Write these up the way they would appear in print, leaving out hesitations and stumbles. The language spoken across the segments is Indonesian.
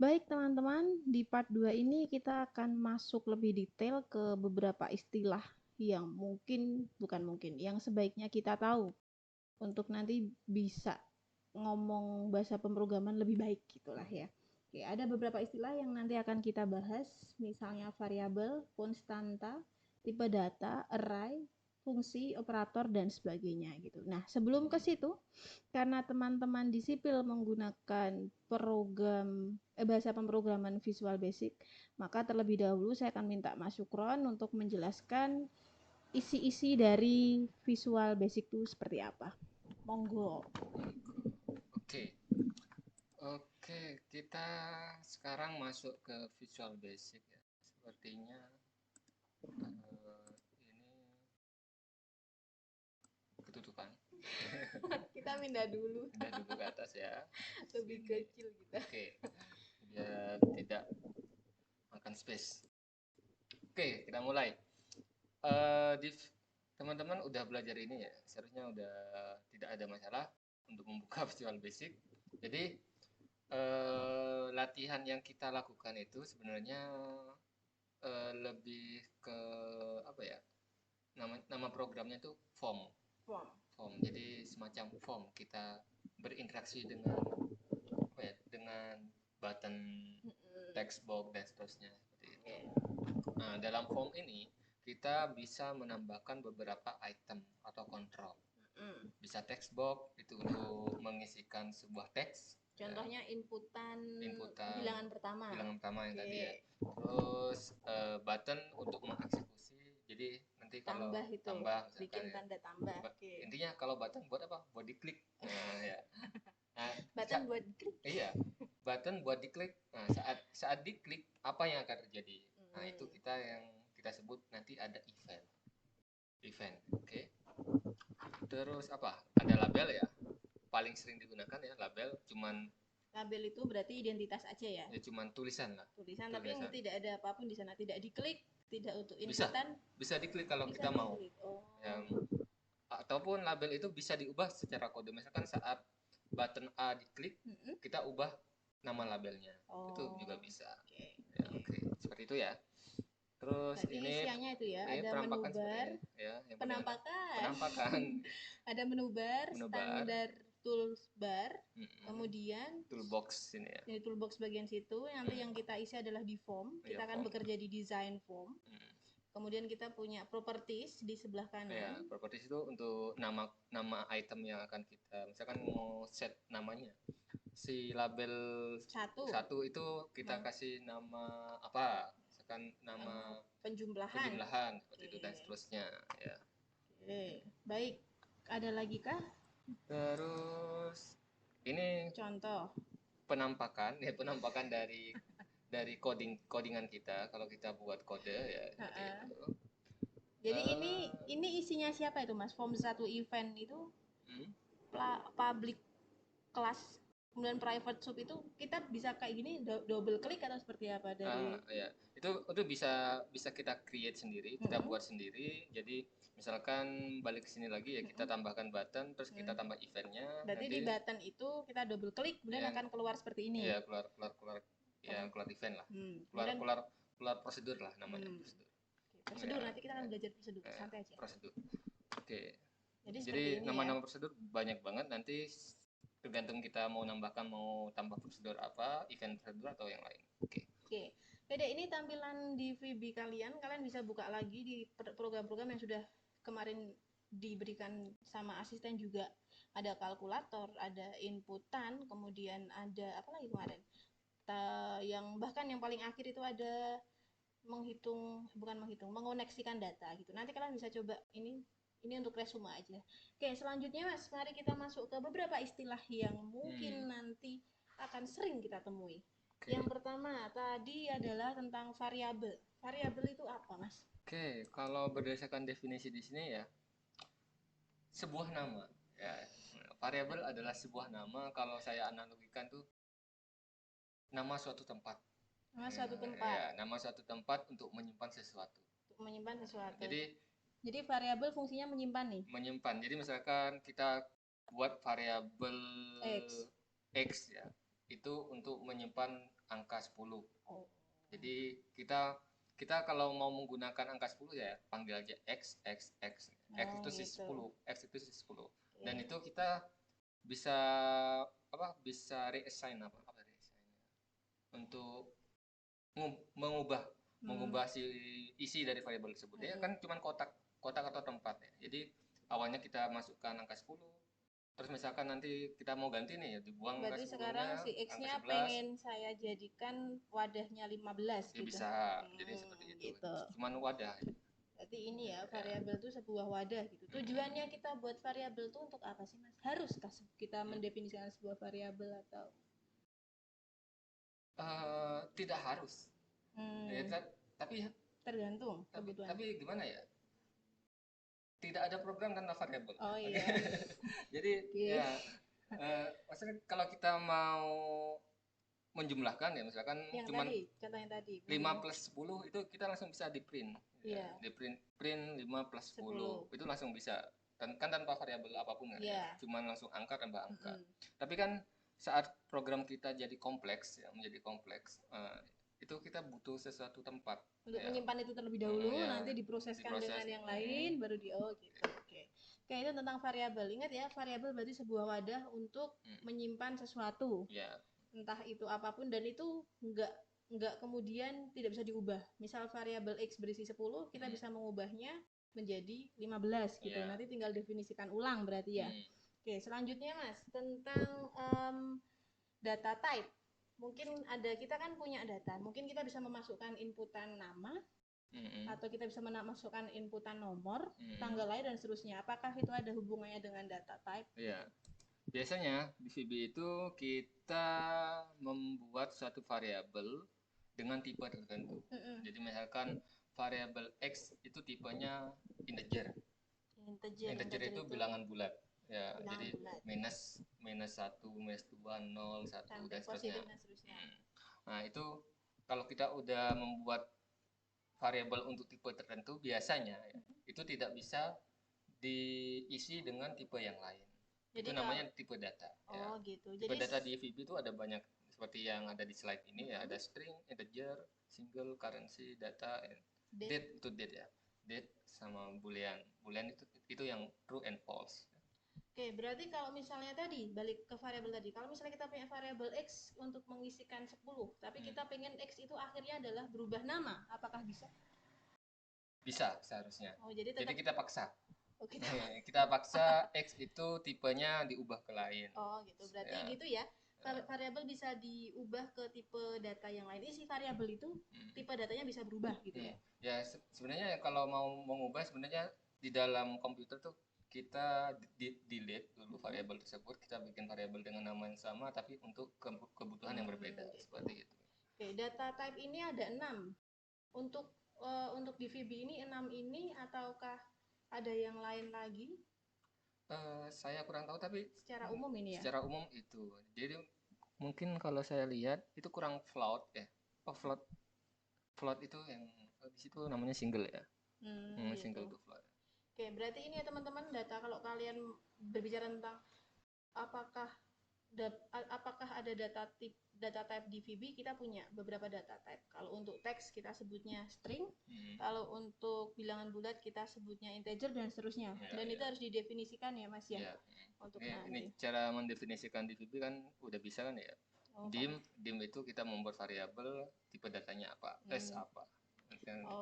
Baik teman-teman, di part 2 ini kita akan masuk lebih detail ke beberapa istilah yang yang sebaiknya kita tahu untuk nanti bisa ngomong bahasa pemrograman lebih baik gitulah ya. Oke, ada beberapa istilah yang nanti akan kita bahas, misalnya variabel, konstanta, tipe data, array, fungsi, operator, dan sebagainya gitu. Nah, sebelum ke situ, karena teman-teman di sipil menggunakan bahasa pemrograman Visual Basic, maka terlebih dahulu saya akan minta Mas Syukron untuk menjelaskan isi-isi dari Visual Basic itu seperti apa. Monggo. Oke, oke, kita sekarang masuk ke Visual Basic ya. Sepertinya ini ketutupan. Kita pindah dulu. Pindah dulu ke atas ya. Lebih Sini. kecil kita. Oke, biar tidak makan space. Oke, kita mulai. Di teman-teman udah belajar ini ya, seharusnya udah tidak ada masalah untuk membuka Visual Basic. Jadi latihan yang kita lakukan itu sebenarnya lebih ke apa ya, nama programnya itu form. Jadi semacam form, kita berinteraksi dengan apa ya, dengan button, text box dan seterusnya seperti itu. Nah, dalam form ini kita bisa menambahkan beberapa item atau kontrol. Bisa text box itu untuk mengisikan sebuah teks. Contohnya inputan bilangan pertama yang tadi ya. Terus button untuk mengeksekusi. Jadi nanti kalau tambah misalkan bikin tanda tambah. Intinya kalau button buat apa? Buat diklik. Ya. Nah, Button buat klik. iya. Button buat diklik. Nah, saat diklik apa yang akan terjadi? Nah, itu kita sebut nanti ada event. Oke. Terus apa? Ada label ya. Paling sering digunakan ya label, label itu berarti identitas aja ya. Ya cuman tulisan lah. Tulisan. Tapi tidak ada apapun di sana, tidak diklik, tidak untuk inputan. Bisa diklik kalau bisa kita mau. Oh. Ataupun label itu bisa diubah secara kode. Misalkan saat button A diklik, kita ubah nama labelnya. Itu juga bisa. Oke. Seperti itu ya. Terus berarti ini isiannya itu ya, ada penampakan menu bar, ya, penampakan. Ada menu bar, standar toolbar, kemudian toolbox ini ya. Jadi toolbox bagian situ, nanti yang kita isi adalah di form. Kita akan bekerja di design form. Kemudian kita punya properties di sebelah kanan. Ya, properties itu untuk nama item yang akan kita, misalkan mau set namanya. Si label satu itu kita kasih nama apa? Misalkan nama penjumlahan seperti itu dan seterusnya ya. Oke, baik. Ada lagi kah? Terus ini contoh penampakan dari codingan kita kalau kita buat kode ya seperti itu. Jadi ini isinya siapa itu Mas? Form 1 event itu public class kemudian private sub itu kita bisa kayak gini double klik atau seperti apa dari ya. Itu bisa kita create sendiri, kita buat sendiri. Jadi misalkan balik ke sini lagi ya, kita tambahkan button, terus kita tambah eventnya. Berarti nanti di button itu kita double klik kemudian akan keluar seperti ini. Ya, keluar event lah. Keluar prosedur lah namanya. Prosedur nanti kita akan belajar prosedur, santai aja. Prosedur. Oke. Jadi nama-nama prosedur banyak banget, nanti tergantung kita mau tambah prosedur apa, event prosedur atau yang lain. Oke. Beda ini tampilan di VB kalian bisa buka lagi di program-program yang sudah kemarin diberikan sama asisten juga. Ada kalkulator, ada inputan, kemudian ada apa lagi kemarin? Bahkan yang paling akhir itu ada mengoneksikan data gitu. Nanti kalian bisa coba ini untuk resume aja. Oke, selanjutnya Mas, mari kita masuk ke beberapa istilah yang mungkin nanti akan sering kita temui. Yang pertama tadi adalah tentang variabel. Variabel itu apa, Mas? Oke, kalau berdasarkan definisi di sini ya, sebuah nama ya. Variabel adalah sebuah nama, kalau saya analogikan tuh nama suatu tempat. Nama suatu tempat untuk menyimpan sesuatu. Jadi variabel fungsinya menyimpan nih. Menyimpan. Jadi misalkan kita buat variabel X ya. itu untuk menyimpan angka 10. Oh. Jadi kita kalau mau menggunakan angka 10 ya panggil aja X Oh, itu sih gitu. 10, X itu sih 10. Oke. Dan itu kita bisa bisa reassign untuk mengubah si isi dari variabel tersebut. Dia kan cuma kotak atau tempat ya. Jadi awalnya kita masukkan angka 10, terus misalkan nanti kita mau ganti nih ya, dibuang angka Berarti 10-nya, sekarang si X-nya angka 11. pengen saya jadikan wadahnya 15 Ya gitu. bisa, jadi seperti itu. Gitu. Cuman wadah. Berarti ini ya, variabel itu sebuah wadah gitu. Tujuannya kita buat variabel itu untuk apa sih, Mas? Haruskah kita mendefinisikan sebuah variabel atau Tidak harus. Ya, tapi tergantung kebutuhan. Tapi gimana ya? Tidak ada program tanpa variabel. Oh iya. Jadi ya maksudnya kalau kita mau menjumlahkan ya misalkan yang cuman tadi, contoh yang tadi 5 plus 10 itu kita langsung bisa di print. Iya. Di print 5 plus 10 itu langsung bisa. Kan tanpa variabel apapun kan ya. Cuman langsung angka tambah angka. Tapi kan saat program kita jadi kompleks ya, menjadi kompleks, itu kita butuh sesuatu tempat untuk menyimpan itu terlebih dahulu, nanti diproseskan dengan yang lain baru gitu. Oke, itu tentang variabel. Ingat ya, variabel berarti sebuah wadah untuk menyimpan sesuatu, entah itu apapun, dan itu enggak kemudian tidak bisa diubah. Misal variabel X berisi 10, kita bisa mengubahnya menjadi 15 gitu. Nanti tinggal definisikan ulang berarti ya. Oke, selanjutnya Mas, tentang data type. Mungkin kita kan punya data, mungkin kita bisa memasukkan inputan nama, atau kita bisa memasukkan inputan nomor, tanggal lahir dan seterusnya. Apakah itu ada hubungannya dengan data type? Iya. Biasanya di VB itu kita membuat suatu variabel dengan tipe tertentu. Jadi misalkan variabel X itu tipenya integer. Integer itu bilangan bulat. Ya, jadi minus 1, minus 2, 0, 1 dan seterusnya. Nah, itu kalau kita udah membuat variabel untuk tipe tertentu biasanya itu tidak bisa diisi dengan tipe yang lain. Jadi itu namanya tipe data. Oh, gitu. Tipe data di VB itu ada banyak seperti yang ada di slide ini ya, ada string, integer, single, currency, data, date itu date ya. Date sama boolean. Boolean itu yang true and false. Oke, berarti kalau misalnya tadi balik ke variabel tadi, kalau misalnya kita punya variabel X untuk mengisikan 10, tapi kita pengen X itu akhirnya adalah berubah nama, apakah bisa? Bisa seharusnya. Oh, jadi kita paksa. Oh, kita paksa X itu tipenya diubah ke lain. Oh, gitu. Berarti gitu ya. Variabel bisa diubah ke tipe data yang lain. Isi variabel itu tipe datanya bisa berubah gitu ya. Ya, sebenarnya kalau mau mengubah sebenarnya di dalam komputer tuh kita delete dulu variabel tersebut, kita bikin variabel dengan nama yang sama tapi untuk kebutuhan yang berbeda seperti itu. Oke, data type ini ada 6. Untuk di VB ini 6 ini ataukah ada yang lain lagi? Saya kurang tahu tapi secara umum ini ya. Secara umum itu. Jadi mungkin kalau saya lihat itu kurang float ya. Float itu yang di situ namanya single ya. Gitu. Single itu float. Oke, berarti ini ya teman-teman, data kalau kalian berbicara tentang apakah ada data type di VB, kita punya beberapa data type. Kalau untuk teks kita sebutnya string, kalau untuk bilangan bulat kita sebutnya integer dan seterusnya. Dan itu harus didefinisikan ya Mas ya. Untuk ini cara mendefinisikan di VB kan udah bisa kan ya. Dim itu kita membuat variabel tipe datanya apa, S apa.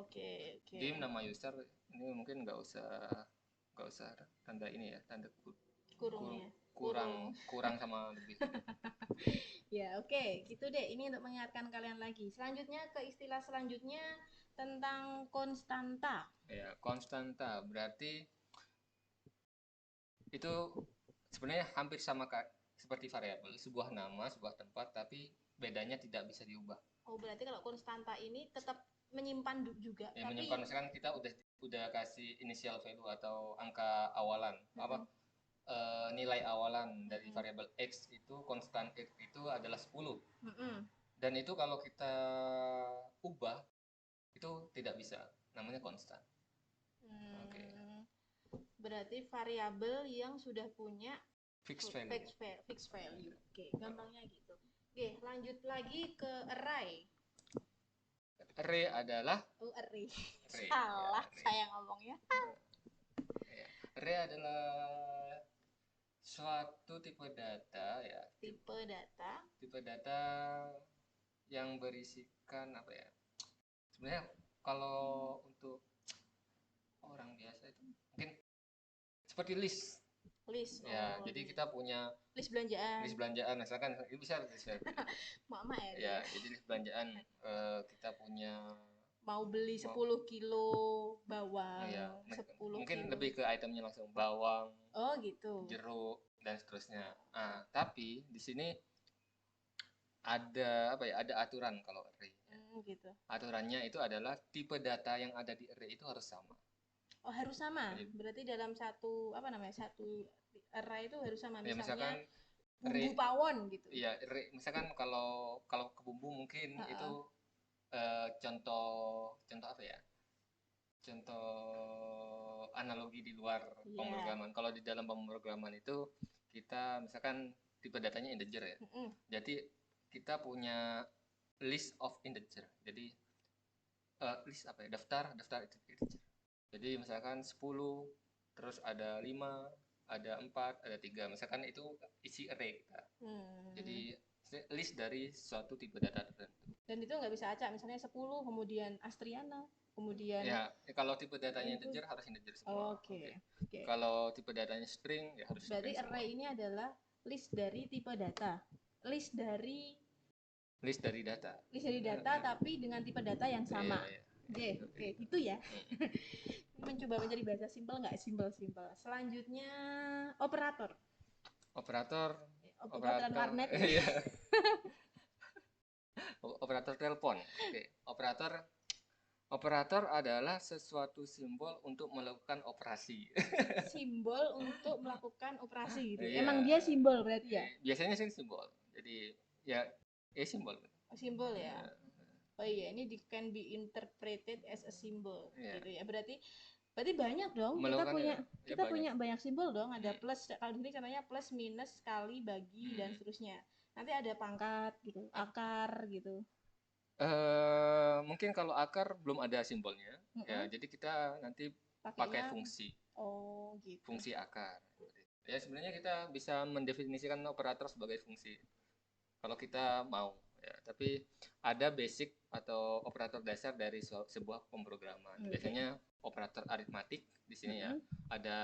Oke. Dim nama user ini mungkin nggak usah tanda ini ya, tanda kurungnya. Kurang sama lebih. Ya, oke. Gitu deh. Ini untuk mengingatkan kalian lagi. Selanjutnya ke istilah selanjutnya tentang konstanta. Ya, konstanta berarti itu sebenarnya hampir sama seperti variabel, sebuah nama, sebuah tempat, tapi bedanya tidak bisa diubah. Oh, berarti kalau konstanta ini tetap menyimpan juga. Ya, tapi menyimpan misalkan kita udah kasih initial value atau angka awalan, nilai awalan dari variabel X itu, konstan X itu adalah 10. Dan itu kalau kita ubah itu tidak bisa, namanya konstan. Berarti variabel yang sudah punya fixed value. Oke, gampangnya gitu. Oke, lanjut lagi ke array. Array adalah array. Array. Salah Ya, saya ngomongnya. Ya. Array adalah suatu tipe data ya. Tipe data yang berisikan apa ya? Sebenarnya kalau untuk orang biasa itu mungkin seperti list. Ya, jadi kita punya list belanjaan. Misalkan itu bisa Mama ya. Ya, jadi list belanjaan kita punya mau beli 10 kilo bawang, ya, 10 mungkin kilo. lebih ke itemnya langsung bawang, gitu. jeruk dan seterusnya. Tapi di sini ada apa ya? Ada aturan kalau array. Gitu. Aturannya itu adalah tipe data yang ada di array itu harus sama. Oh, harus sama. Berarti dalam satu array itu harus sama. Misalnya misalkan bumbu pawon gitu. Iya, misalkan kalau ke bumbu mungkin itu contoh apa ya? Contoh analogi di luar pemrograman. Kalau di dalam pemrograman itu kita misalkan tipe datanya integer ya. Jadi kita punya list of integer. Jadi list apa ya? Daftar integer. Jadi misalkan 10, terus ada 5, ada 4, ada 3. Misalkan itu isi array kita. Jadi list dari suatu tipe data tertentu. Dan itu nggak bisa acak, misalnya 10, kemudian Astriana, kemudian ya kalau tipe datanya integer harus integer semua. Oke. Kalau tipe datanya string ya harus berarti string array semua. ini adalah list dari tipe data. List dari data tapi dengan tipe data yang sama. Oke, gitu ya. Mencoba menjadi bahasa simpel nggak? Simpel. Selanjutnya operator warnet. Operator telepon. Operator adalah sesuatu simbol untuk melakukan operasi. Simbol untuk melakukan operasi gitu. Emang dia simbol berarti ya? Biasanya sih simbol. Jadi ya simbol. Simbol ya. Oh iya, ini can be interpreted as a symbol gitu ya. Berarti banyak dong. Kita punya banyak simbol dong. Ada plus, kalau di sini contohnya plus, minus, kali, bagi dan seterusnya. Nanti ada pangkat gitu, akar gitu. Mungkin kalau akar belum ada simbolnya. Ya, jadi kita nanti pakai fungsi. Oh, gitu. Fungsi akar. Ya, sebenarnya kita bisa mendefinisikan operator sebagai fungsi kalau kita mau. Ya, tapi ada basic atau operator dasar dari sebuah pemrograman. Biasanya operator aritmatik di sini ya. Ada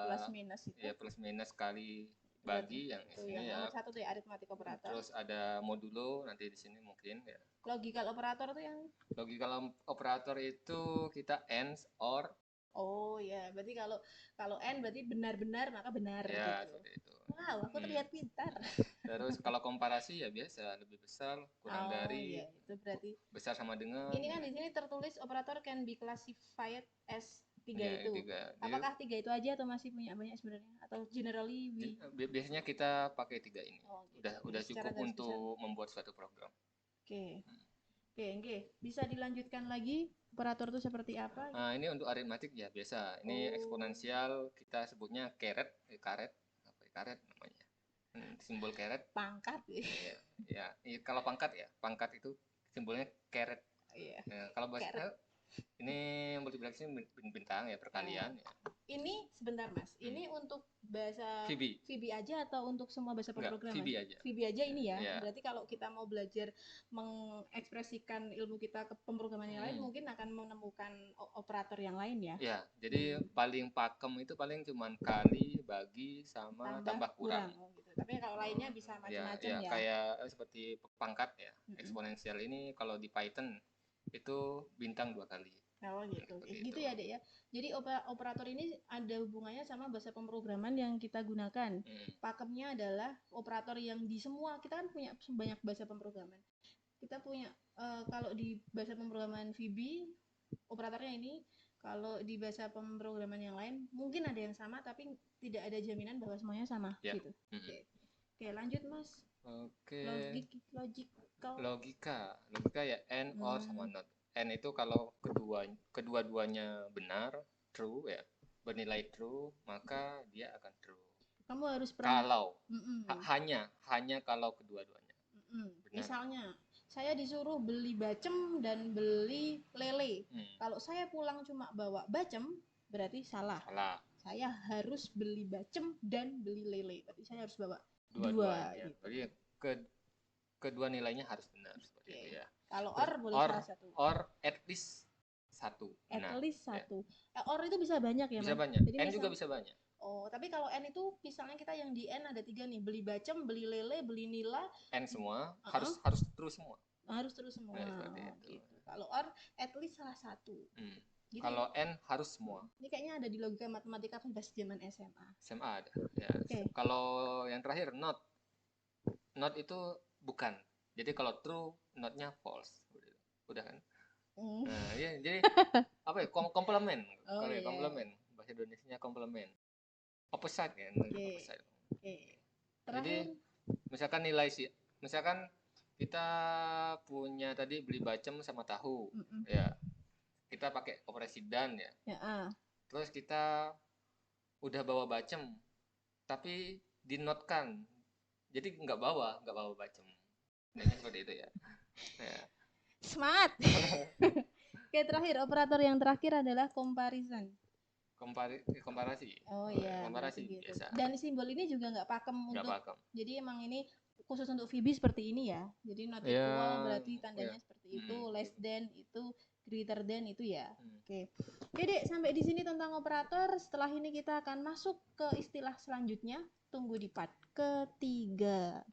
plus minus itu. Ya, plus minus, kali, bagi yang di sini ya. Nomor 1 tuh ya aritmatik operator. Terus ada modulo nanti di sini mungkin ya. Logical operator tuh yang logical operator itu kita AND, OR. Oh ya, berarti kalau AND berarti benar-benar maka benar ya, gitu. Seperti itu. Wow, aku terlihat pintar. Terus kalau komparasi ya biasa, lebih besar, kurang dari. Iya, itu berarti besar sama dengan. Ini kan di sini tertulis operator can be classified as 3 itu. 3. Apakah 3 itu aja atau masih punya banyak sebenarnya? Atau generally biasanya kita pakai 3 ini. Gitu. Udah cukup untuk membuat suatu program. Oke. Bisa dilanjutkan lagi operator itu seperti apa? Nah, ini untuk aritmatik ya biasa. Ini eksponensial kita sebutnya karet namanya. Simbol karet. Pangkat. Ya, kalau pangkat itu simbolnya karet. Iya. Kalau bahasa ini multiplexing bintang ya, perkalian ya. Ini sebentar Mas, ini untuk bahasa VB aja atau untuk semua bahasa pemrograman? VB aja ini ya. Berarti kalau kita mau belajar mengekspresikan ilmu kita ke pemrograman yang lain, mungkin akan menemukan operator yang lain ya. Ya, jadi paling pakem itu paling cuman kali, bagi, sama tambah kurang. Gitu. Tapi kalau lainnya bisa macam-macam ya. Kayak seperti pangkat ya. Eksponensial ini kalau di Python itu bintang 2 kali. Oh gitu. Gitu ya, Dek ya. Jadi operator ini ada hubungannya sama bahasa pemrograman yang kita gunakan. Pakemnya adalah operator yang di semua, kita kan punya banyak bahasa pemrograman. Kita punya kalau di bahasa pemrograman VB operatornya ini, kalau di bahasa pemrograman yang lain mungkin ada yang sama tapi tidak ada jaminan bahwa semuanya sama gitu. Oke, lanjut Mas. Logika ya AND, OR sama NOT. AND itu kalau kedua-duanya benar, true ya, bernilai true, maka dia akan true. Kamu harus kalau hanya kalau kedua-duanya. Misalnya saya disuruh beli bacem dan beli lele. Kalau saya pulang cuma bawa bacem, berarti salah. Saya harus beli bacem dan beli lele. Berarti saya harus bawa dua. Gitu. Jadi kedua nilainya harus benar seperti itu ya. Kalau or boleh salah satu. Or at least satu. At least satu. Ya. Or itu bisa banyak ya, bisa Man? Banyak. Jadi N juga bisa banyak. Oh, tapi kalau N itu misalnya kita yang di N ada 3 nih, beli bacem, beli lele, beli nila. N semua harus terus semua. Harus terus semua. Nah, gitu. Kalau or at least salah satu. Gitu. Kalau N harus semua. Ini kayaknya ada di logika matematika pas zaman SMA. SMA ada. Ya. Okay. Kalau yang terakhir not itu bukan. Jadi kalau true, not-nya false. Udah kan? Nah, ya, jadi apa ya? Komplement. Kalau komplement, bahasa Indonesianya komplement. Opposite kan? Opposite. Jadi misalkan misalkan kita punya tadi beli bacem sama tahu, ya. Kita pakai operasi dan ya. Terus kita udah bawa bacem, tapi dinotkan. Jadi nggak bawa bacem. Nah, seperti itu ya. Smart. Oke, terakhir operator yang terakhir adalah comparison. Komparasi. Oh iya. Komparasi gitu. Biasa. Dan simbol ini juga nggak pakem untuk. Pakem. Jadi emang ini khusus untuk VB seperti ini ya. Jadi not equal berarti tandanya seperti itu, less than itu, greater than itu ya. Oke, Dek, sampai di sini tentang operator. Setelah ini kita akan masuk ke istilah selanjutnya. Tunggu di part ketiga.